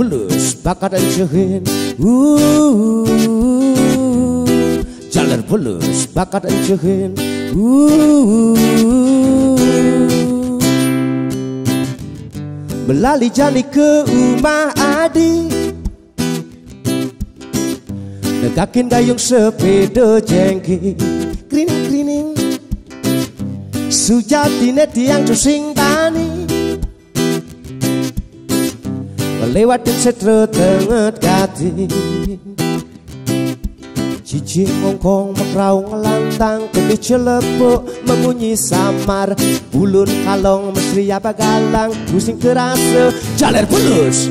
bulus bakat encehin jalan bulus bakat encehin melali jali ke rumah adik negakin gayung sepeda jengki krining-krining sujatine tiang cusing tani lewatin setro tenget kati cici ngongkong mekrau ngelantang gede celepuk memunyi samar bulun kalong mesri apa galang pusing kerasa jaler bulus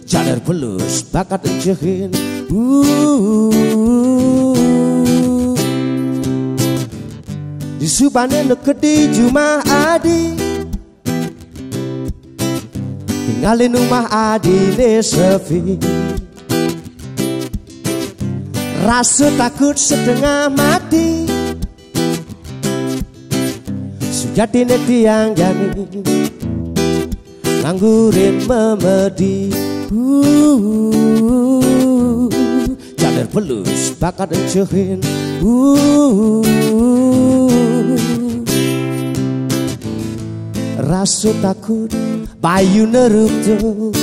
jaler bulus bakat encehin di subane nekedi jumah adi tinggalin rumah adine sepi rasa takut setengah mati sujatine tiang jani nganggurin memedi jaler pelus bakat encehin rasa takut bayu nerupto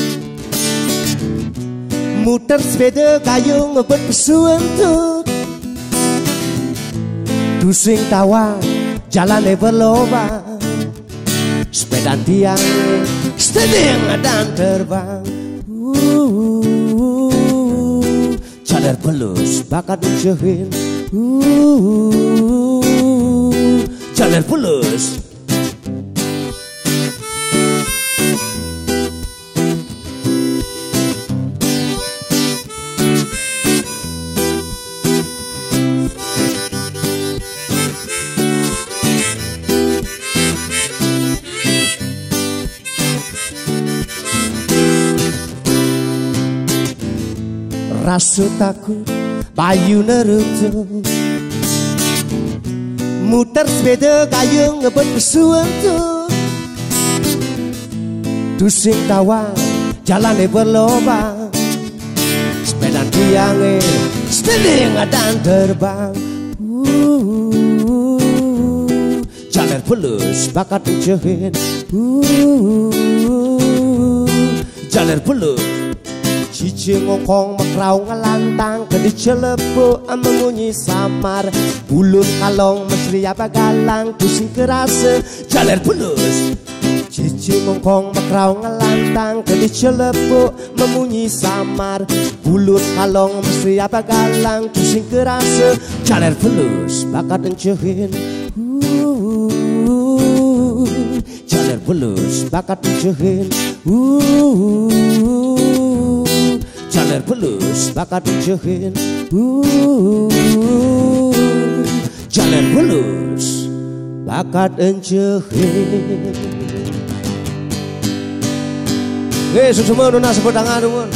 muter sepeda gayung ngebet pesuentut dusing tawa jalannya berlobang sepeda tiang steading dan terbang jaler pelus bakat encehin jaler pelus rasa takut bayu nerupto muter sepeda gayung ngebet pesuentut dusing tawa jalannya berlobang sepeda tiangnya steading dan terbang jaler pelus bakat encehin jaler pelus cici ngongkong mekrau ngelantang gede celepuk memunyi samar bulun kalong mesri apa galang pusing kerasa jaler bulus cici ngongkong mekrau ngelantang gede celepuk memunyi samar bulun kalong mesri apa galang pusing kerasa jaler bulus bakat encehin jaler bulus bakat encehin jaler pelus bakat encehin jaler pelus bakat encehin sukses nuna sepedang anu